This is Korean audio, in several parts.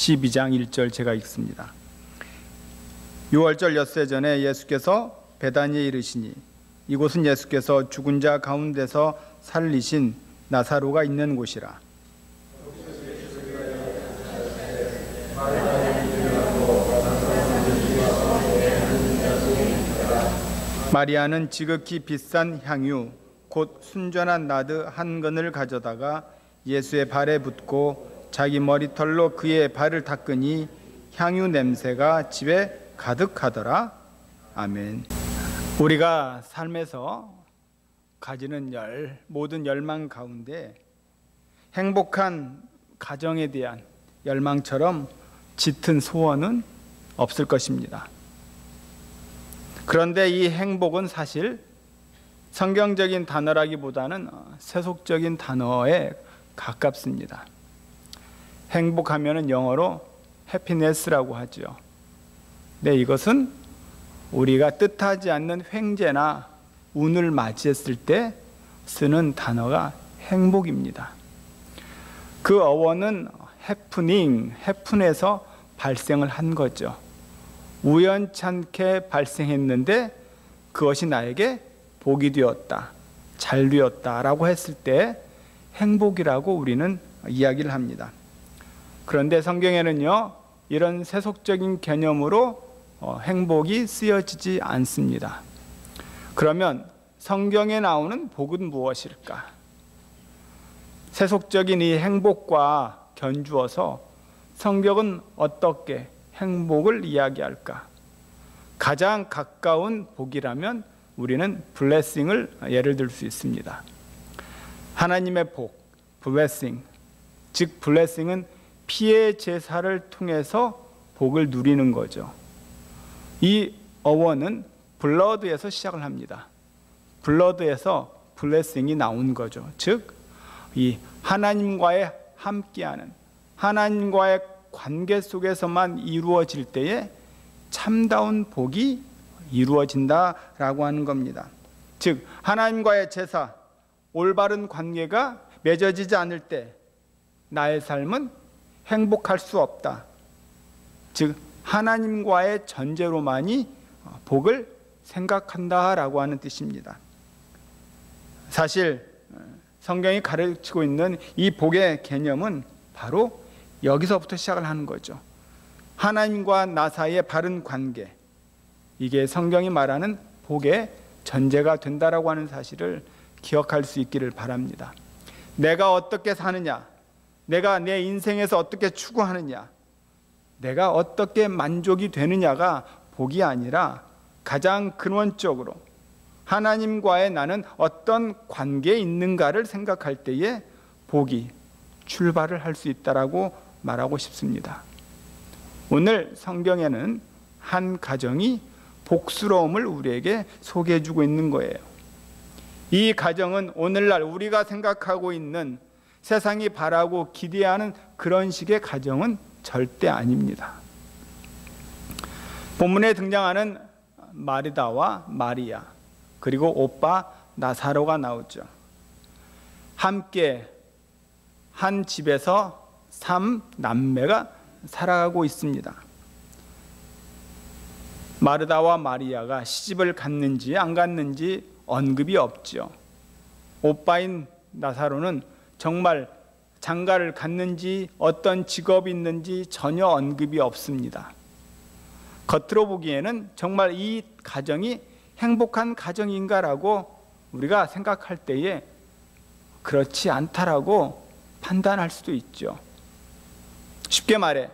12장 1절 제가 읽습니다. 6월절 엿새 전에 예수께서 베다니에 이르시니 이곳은 예수께서 죽은 자 가운데서 살리신 나사로가 있는 곳이라. 마리아는 지극히 비싼 향유 곧 순전한 나드 한 근을 가져다가 예수의 발에 붓고 자기 머리털로 그의 발을 닦으니 향유 냄새가 집에 가득하더라. 아멘. 우리가 삶에서 가지는 모든 열망 가운데 행복한 가정에 대한 열망처럼 짙은 소원은 없을 것입니다. 그런데 이 행복은 사실 성경적인 단어라기보다는 세속적인 단어에 가깝습니다. 행복하면은 영어로 해피네스라고 하죠. 네, 이것은 우리가 뜻하지 않는 횡재나 운을 맞이했을 때 쓰는 단어가 행복입니다. 그 어원은 해픈에서 발생을 한 거죠. 우연찮게 발생했는데 그것이 나에게 복이 되었다, 잘 되었다라고 했을 때 행복이라고 우리는 이야기를 합니다. 그런데 성경에는요, 이런 세속적인 개념으로 행복이 쓰여지지 않습니다. 그러면 성경에 나오는 복은 무엇일까? 세속적인 이 행복과 견주어서 성경은 어떻게 행복을 이야기할까? 가장 가까운 복이라면 우리는 블레싱을 예를 들 수 있습니다. 하나님의 복, 블레싱, 즉 블레싱은 피의 제사를 통해서 복을 누리는 거죠. 이 어원은 블러드에서 시작을 합니다. 블러드에서 블레싱이 나온 거죠. 즉, 이 하나님과의 함께하는 하나님과의 관계 속에서만 이루어질 때에 참다운 복이 이루어진다라고 하는 겁니다. 즉, 하나님과의 제사, 올바른 관계가 맺어지지 않을 때 나의 삶은 행복할 수 없다. 즉, 하나님과의 전제로만이 복을 생각한다라고 하는 뜻입니다. 사실 성경이 가르치고 있는 이 복의 개념은 바로 여기서부터 시작을 하는 거죠. 하나님과 나 사이의 바른 관계, 이게 성경이 말하는 복의 전제가 된다라고 하는 사실을 기억할 수 있기를 바랍니다. 내가 어떻게 사느냐, 내가 내 인생에서 어떻게 추구하느냐, 내가 어떻게 만족이 되느냐가 복이 아니라 가장 근원적으로 하나님과의 나는 어떤 관계에 있는가를 생각할 때에 복이 출발을 할 수 있다라고 말하고 싶습니다. 오늘 성경에는 한 가정이 복스러움을 우리에게 소개해 주고 있는 거예요. 이 가정은 오늘날 우리가 생각하고 있는 세상이 바라고 기대하는 그런 식의 가정은 절대 아닙니다. 본문에 등장하는 마르다와 마리아, 그리고 오빠 나사로가 나오죠. 함께 한 집에서 3남매가 살아가고 있습니다. 마르다와 마리아가 시집을 갔는지 안 갔는지 언급이 없죠. 오빠인 나사로는 정말 장가를 갔는지 어떤 직업이 있는지 전혀 언급이 없습니다. 겉으로 보기에는 정말 이 가정이 행복한 가정인가라고 우리가 생각할 때에 그렇지 않다라고 판단할 수도 있죠. 쉽게 말해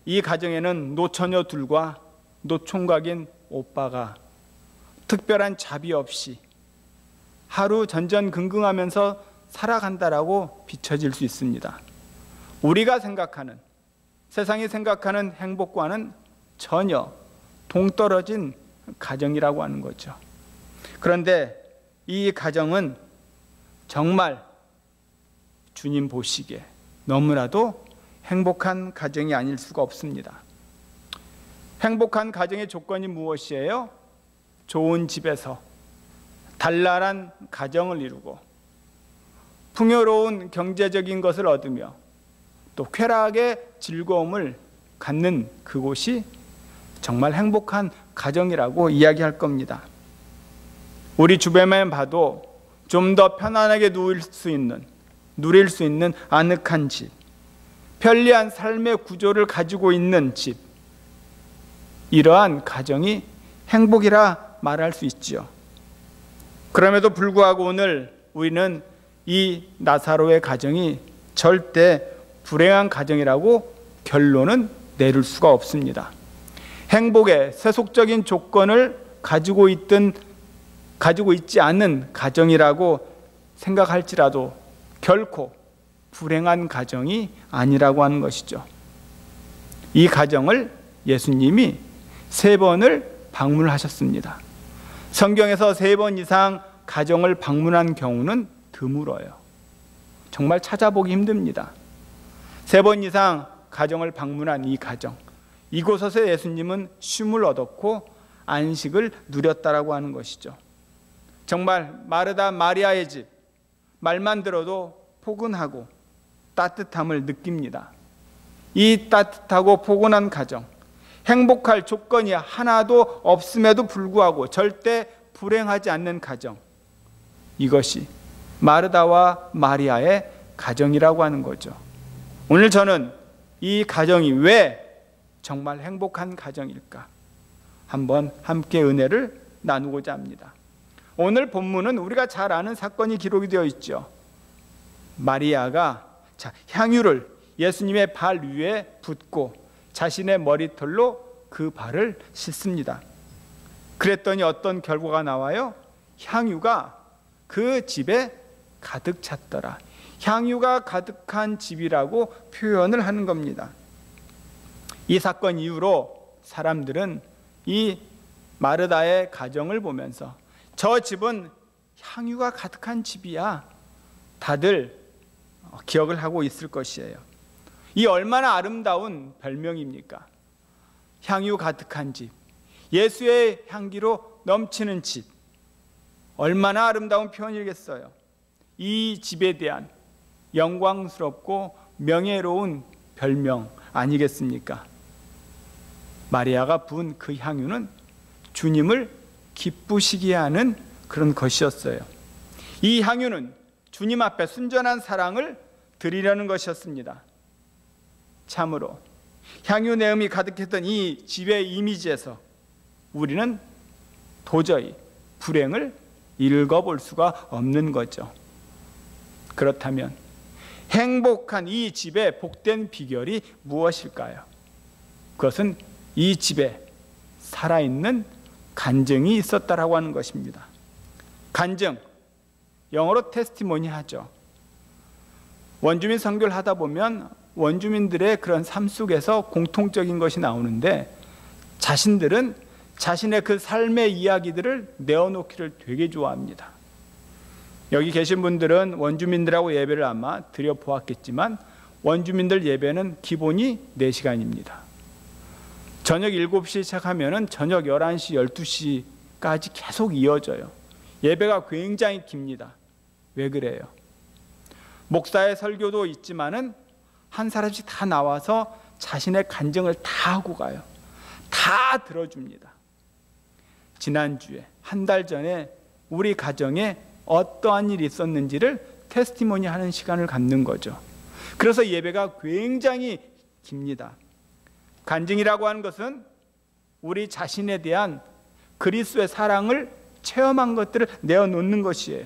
이 가정에는 노처녀 둘과 노총각인 오빠가 특별한 자비 없이 하루 전전긍긍하면서 살아간다라고 비춰질 수 있습니다. 우리가 생각하는, 세상이 생각하는 행복과는 전혀 동떨어진 가정이라고 하는 거죠. 그런데 이 가정은 정말 주님 보시기에 너무나도 행복한 가정이 아닐 수가 없습니다. 행복한 가정의 조건이 무엇이에요? 좋은 집에서 단란한 가정을 이루고 풍요로운 경제적인 것을 얻으며 또 쾌락의 즐거움을 갖는 그곳이 정말 행복한 가정이라고 이야기할 겁니다. 우리 주변만 봐도 좀 더 편안하게 누릴 수 있는 아늑한 집, 편리한 삶의 구조를 가지고 있는 집, 이러한 가정이 행복이라 말할 수 있지요. 그럼에도 불구하고 오늘 우리는 이 나사로의 가정이 절대 불행한 가정이라고 결론은 내릴 수가 없습니다. 행복의 세속적인 조건을 가지고 있지 않은 가정이라고 생각할지라도 결코 불행한 가정이 아니라고 하는 것이죠. 이 가정을 예수님이 3번을 방문하셨습니다. 성경에서 3번 이상 가정을 방문한 경우는 드물어요. 정말 찾아보기 힘듭니다. 3번 이상 가정을 방문한 이 가정, 이곳에서 예수님은 쉼을 얻었고 안식을 누렸다라고 하는 것이죠. 정말 마르다 마리아의 집, 말만 들어도 포근하고 따뜻함을 느낍니다. 이 따뜻하고 포근한 가정, 행복할 조건이 하나도 없음에도 불구하고 절대 불행하지 않는 가정, 이것이 마르다와 마리아의 가정이라고 하는 거죠. 오늘 저는 이 가정이 왜 정말 행복한 가정일까? 한번 함께 은혜를 나누고자 합니다. 오늘 본문은 우리가 잘 아는 사건이 기록이 되어 있죠. 마리아가 향유를 예수님의 발 위에 붓고 자신의 머리털로 그 발을 씻습니다. 그랬더니 어떤 결과가 나와요? 향유가 그 집에 가득 찼더라. 향유가 가득한 집이라고 표현을 하는 겁니다. 이 사건 이후로 사람들은 이 마르다의 가정을 보면서 저 집은 향유가 가득한 집이야, 다들 기억을 하고 있을 것이에요. 이 얼마나 아름다운 별명입니까? 향유 가득한 집, 예수의 향기로 넘치는 집, 얼마나 아름다운 표현이겠어요. 이 집에 대한 영광스럽고 명예로운 별명 아니겠습니까? 마리아가 부은 그 향유는 주님을 기쁘시게 하는 그런 것이었어요. 이 향유는 주님 앞에 순전한 사랑을 드리려는 것이었습니다. 참으로 향유 내음이 가득했던 이 집의 이미지에서 우리는 도저히 불행을 읽어볼 수가 없는 거죠. 그렇다면 행복한 이 집의 복된 비결이 무엇일까요? 그것은 이 집에 살아있는 간증이 있었다라고 하는 것입니다. 간증, 영어로 테스티모니 하죠. 원주민 선교를 하다 보면 원주민들의 그런 삶 속에서 공통적인 것이 나오는데 자신들은 자신의 그 삶의 이야기들을 내어놓기를 되게 좋아합니다. 여기 계신 분들은 원주민들하고 예배를 아마 드려보았겠지만 원주민들 예배는 기본이 4시간입니다. 저녁 7시 시작하면 저녁 11시, 12시까지 계속 이어져요. 예배가 굉장히 깁니다. 왜 그래요? 목사의 설교도 있지만은 한 사람씩 다 나와서 자신의 간증을 다 하고 가요. 다 들어줍니다. 지난주에, 한 달 전에 우리 가정에 어떠한 일이 있었는지를 테스티모니 하는 시간을 갖는 거죠. 그래서 예배가 굉장히 깁니다. 간증이라고 하는 것은 우리 자신에 대한 그리스도의 사랑을 체험한 것들을 내어놓는 것이에요.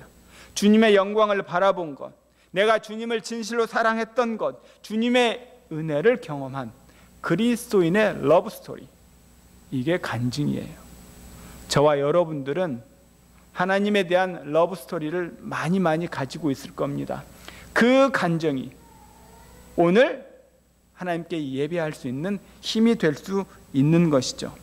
주님의 영광을 바라본 것, 내가 주님을 진실로 사랑했던 것, 주님의 은혜를 경험한 그리스도인의 러브스토리, 이게 간증이에요. 저와 여러분들은 하나님에 대한 러브스토리를 많이 가지고 있을 겁니다. 그 간증이 오늘 하나님께 예배할 수 있는 힘이 될 수 있는 것이죠.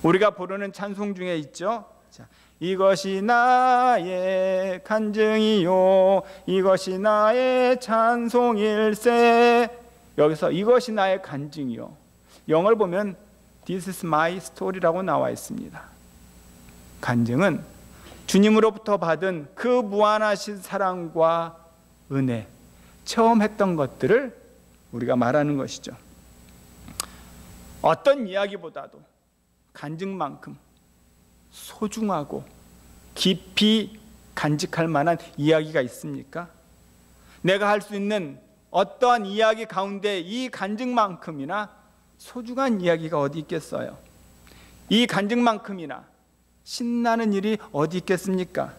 우리가 부르는 찬송 중에 있죠. 자, 이것이 나의 간증이요, 이것이 나의 찬송일세. 여기서 이것이 나의 간증이요, 영어를 보면 This is my story라고 나와 있습니다. 간증은 주님으로부터 받은 그 무한하신 사랑과 은혜, 체험했던 것들을 우리가 말하는 것이죠. 어떤 이야기보다도 간증만큼 소중하고 깊이 간직할 만한 이야기가 있습니까? 내가 할 수 있는 어떠한 이야기 가운데 이 간증만큼이나 소중한 이야기가 어디 있겠어요? 이 간증만큼이나 신나는 일이 어디 있겠습니까?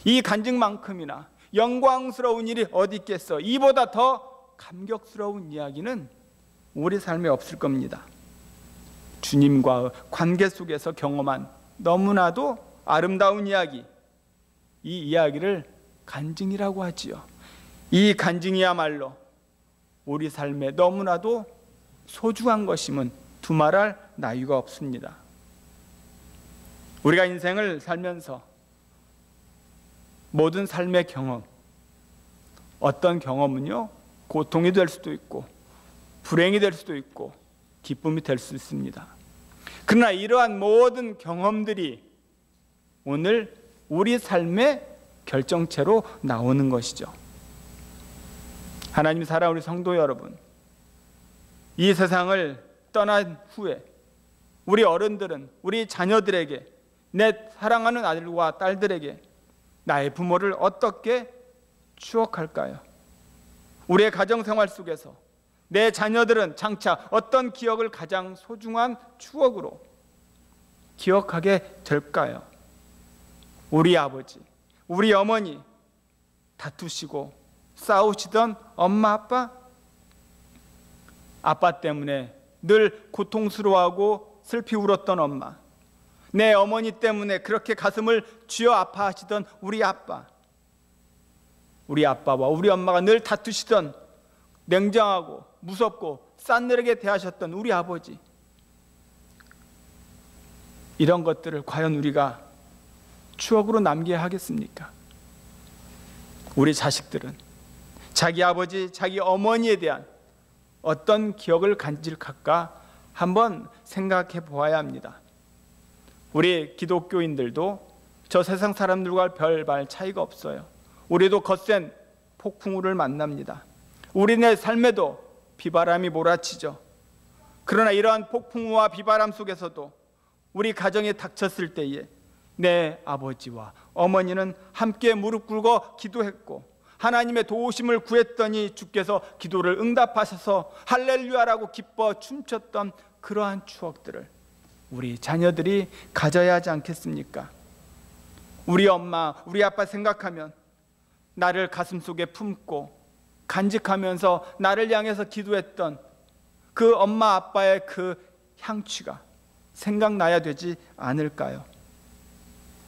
이 간증만큼이나 영광스러운 일이 어디 있겠어? 이보다 더 감격스러운 이야기는 우리 삶에 없을 겁니다. 주님과의 관계 속에서 경험한 너무나도 아름다운 이야기, 이 이야기를 간증이라고 하지요. 이 간증이야말로 우리 삶에 너무나도 소중한 것임은 두말할 나위가 없습니다. 우리가 인생을 살면서 모든 삶의 경험, 어떤 경험은요 고통이 될 수도 있고 불행이 될 수도 있고 기쁨이 될 수 있습니다. 그러나 이러한 모든 경험들이 오늘 우리 삶의 결정체로 나오는 것이죠. 하나님 사랑하는 우리 성도 여러분, 이 세상을 떠난 후에 우리 어른들은 우리 자녀들에게, 내 사랑하는 아들과 딸들에게 나의 부모를 어떻게 추억할까요? 우리의 가정생활 속에서 내 자녀들은 장차 어떤 기억을 가장 소중한 추억으로 기억하게 될까요? 우리 아버지, 우리 어머니 다투시고 싸우시던 엄마 아빠, 아빠 때문에 늘 고통스러워하고 슬피 울었던 엄마, 내 어머니 때문에 그렇게 가슴을 쥐어 아파하시던 우리 아빠, 우리 아빠와 우리 엄마가 늘 다투시던 냉정하고 무섭고 싸늘하게 대하셨던 우리 아버지, 이런 것들을 과연 우리가 추억으로 남겨야 하겠습니까? 우리 자식들은 자기 아버지, 자기 어머니에 대한 어떤 기억을 간직할까 한번 생각해 보아야 합니다. 우리 기독교인들도 저 세상 사람들과 별반 차이가 없어요. 우리도 거센 폭풍우를 만납니다. 우리네 삶에도 비바람이 몰아치죠. 그러나 이러한 폭풍우와 비바람 속에서도 우리 가정에 닥쳤을 때에 내 아버지와 어머니는 함께 무릎 꿇고 기도했고 하나님의 도우심을 구했더니 주께서 기도를 응답하셔서 할렐루야라고 기뻐 춤췄던 그러한 추억들을 우리 자녀들이 가져야 하지 않겠습니까? 우리 엄마, 우리 아빠 생각하면 나를 가슴속에 품고 간직하면서 나를 향해서 기도했던 그 엄마 아빠의 그 향취가 생각나야 되지 않을까요?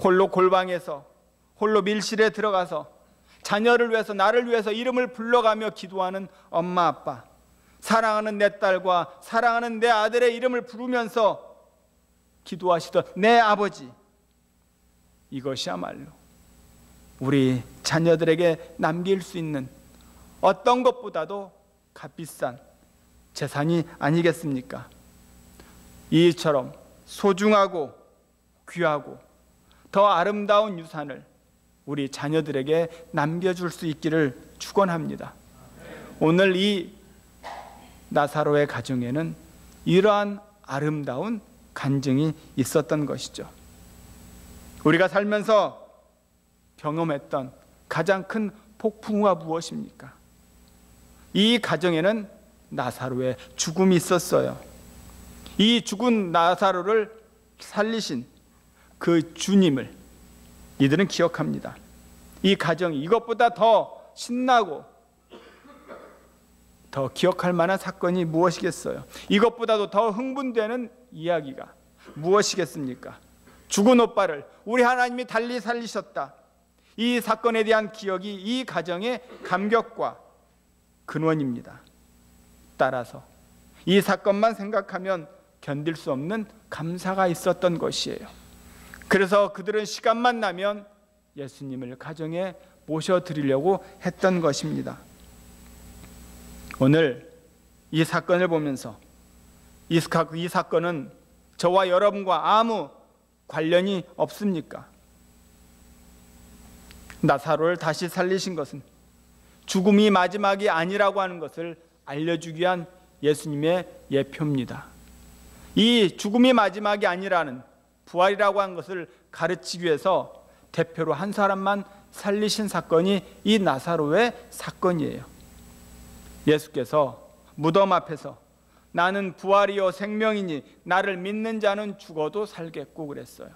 홀로 골방에서, 홀로 밀실에 들어가서 자녀를 위해서, 나를 위해서 이름을 불러가며 기도하는 엄마 아빠, 사랑하는 내 딸과 사랑하는 내 아들의 이름을 부르면서 기도하시던 내 아버지, 이것이야말로 우리 자녀들에게 남길 수 있는 어떤 것보다도 값비싼 재산이 아니겠습니까? 이처럼 소중하고 귀하고 더 아름다운 유산을 우리 자녀들에게 남겨줄 수 있기를 축원합니다. 오늘 이 나사로의 가정에는 이러한 아름다운 간증이 있었던 것이죠. 우리가 살면서 경험했던 가장 큰 폭풍우가 무엇입니까? 이 가정에는 나사로의 죽음이 있었어요. 이 죽은 나사로를 살리신 그 주님을 이들은 기억합니다. 이 가정이 이것보다 더 신나고 더 기억할 만한 사건이 무엇이겠어요? 이것보다도 더 흥분되는 이야기가 무엇이겠습니까? 죽은 오빠를 우리 하나님이 달리 살리셨다. 이 사건에 대한 기억이 이 가정의 감격과 근원입니다. 따라서 이 사건만 생각하면 견딜 수 없는 감사가 있었던 것이에요. 그래서 그들은 시간만 나면 예수님을 가정에 모셔드리려고 했던 것입니다. 오늘 이 사건을 보면서 이 사건은 저와 여러분과 아무 관련이 없습니까? 나사로를 다시 살리신 것은 죽음이 마지막이 아니라고 하는 것을 알려주기 위한 예수님의 예표입니다. 이 죽음이 마지막이 아니라는 부활이라고 한 것을 가르치기 위해서 대표로 한 사람만 살리신 사건이 이 나사로의 사건이에요. 예수께서 무덤 앞에서 나는 부활이요 생명이니 나를 믿는 자는 죽어도 살겠고 그랬어요.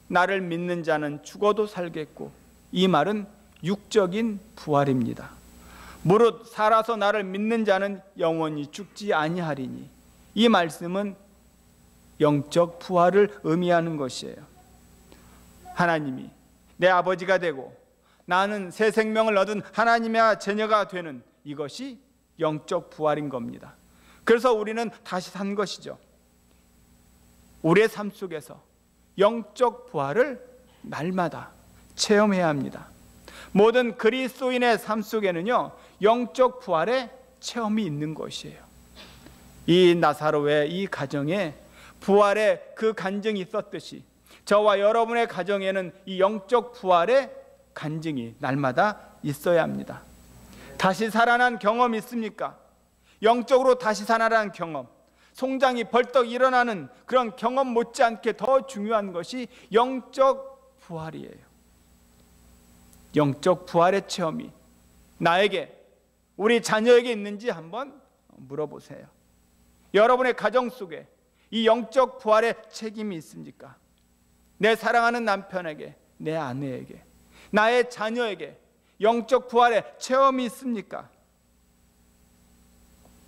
나를 믿는 자는 죽어도 살겠고, 이 말은 육적인 부활입니다. 무릇 살아서 나를 믿는 자는 영원히 죽지 아니하리니, 이 말씀은 영적 부활을 의미하는 것이에요. 하나님이 내 아버지가 되고 나는 새 생명을 얻은 하나님의 자녀가 되는 이것이 영적 부활인 겁니다. 그래서 우리는 다시 산 것이죠. 우리의 삶 속에서 영적 부활을 날마다 체험해야 합니다. 모든 그리스도인의 삶 속에는요, 영적 부활의 체험이 있는 것이에요. 이 나사로의 이 가정에 부활의 그 간증이 있었듯이 저와 여러분의 가정에는 이 영적 부활의 간증이 날마다 있어야 합니다. 다시 살아난 경험 있습니까? 영적으로 다시 살아난 경험, 송장이 벌떡 일어나는 그런 경험 못지않게 더 중요한 것이 영적 부활이에요. 영적 부활의 체험이 나에게, 우리 자녀에게 있는지 한번 물어보세요. 여러분의 가정 속에 이 영적 부활의 책임이 있습니까? 내 사랑하는 남편에게, 내 아내에게, 나의 자녀에게 영적 부활의 체험이 있습니까?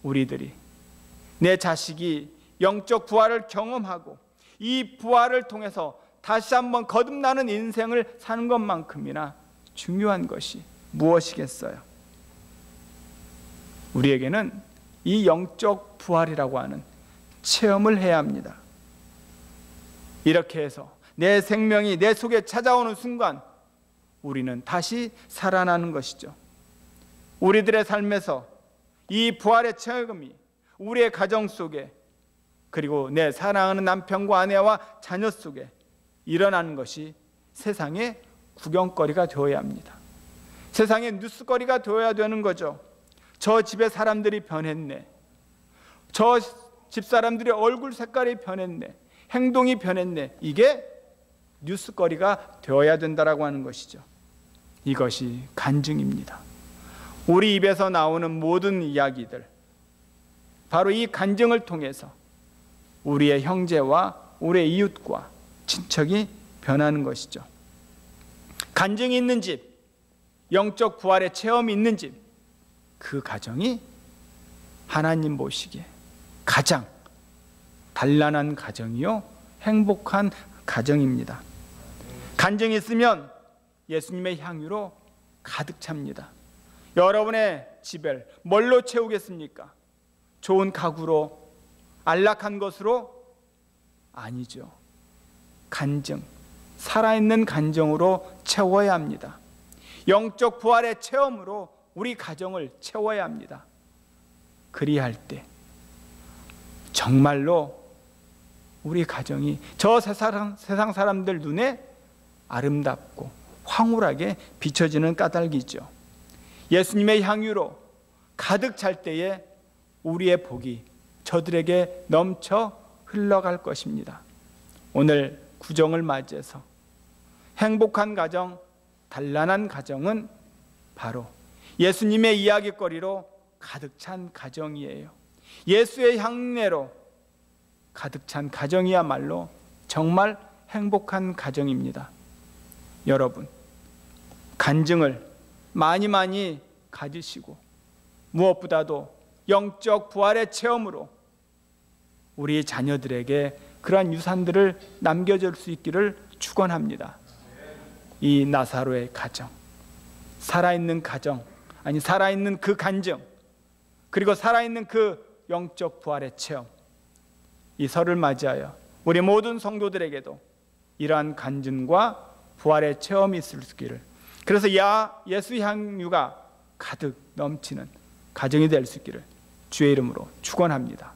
우리들이, 내 자식이 영적 부활을 경험하고 이 부활을 통해서 다시 한번 거듭나는 인생을 사는 것만큼이나 중요한 것이 무엇이겠어요? 우리에게는 이 영적 부활이라고 하는 체험을 해야 합니다. 이렇게 해서 내 생명이 내 속에 찾아오는 순간 우리는 다시 살아나는 것이죠. 우리들의 삶에서 이 부활의 체험이 우리의 가정 속에, 그리고 내 사랑하는 남편과 아내와 자녀 속에 일어나는 것이 세상의 구경거리가 되어야 합니다. 세상의 뉴스거리가 되어야 되는 거죠. 저 집의 사람들이 변했네, 저 집사람들의 얼굴 색깔이 변했네, 행동이 변했네, 이게 뉴스거리가 되어야 된다라고 하는 것이죠. 이것이 간증입니다. 우리 입에서 나오는 모든 이야기들, 바로 이 간증을 통해서 우리의 형제와 우리의 이웃과 친척이 변하는 것이죠. 간증이 있는 집, 영적 부활의 체험이 있는 집, 그 가정이 하나님 보시기에 가장 단란한 가정이요 행복한 가정입니다. 간증이 있으면 예수님의 향유로 가득 찹니다. 여러분의 집을 뭘로 채우겠습니까? 좋은 가구로, 안락한 것으로? 아니죠. 간증, 살아있는 간증으로 채워야 합니다. 영적 부활의 체험으로 우리 가정을 채워야 합니다. 그리할 때 정말로 우리 가정이 저 세상 사람들 눈에 아름답고 황홀하게 비춰지는 까닭이죠. 예수님의 향유로 가득 찰 때에 우리의 복이 저들에게 넘쳐 흘러갈 것입니다. 오늘 구정을 맞이해서 행복한 가정, 단란한 가정은 바로 예수님의 이야기거리로 가득 찬 가정이에요. 예수의 향내로 가득 찬 가정이야말로 정말 행복한 가정입니다. 여러분, 간증을 많이 가지시고 무엇보다도 영적 부활의 체험으로 우리 자녀들에게 그러한 유산들을 남겨줄 수 있기를 축원합니다. 이 나사로의 가정, 살아있는 가정, 아니 살아있는 그 간증, 그리고 살아있는 그 영적 부활의 체험, 이 설을 맞이하여 우리 모든 성도들에게도 이러한 간증과 부활의 체험이 있을 수 있기를, 그래서 예수 향유가 가득 넘치는 가정이 될 수 있기를 주의 이름으로 축원합니다.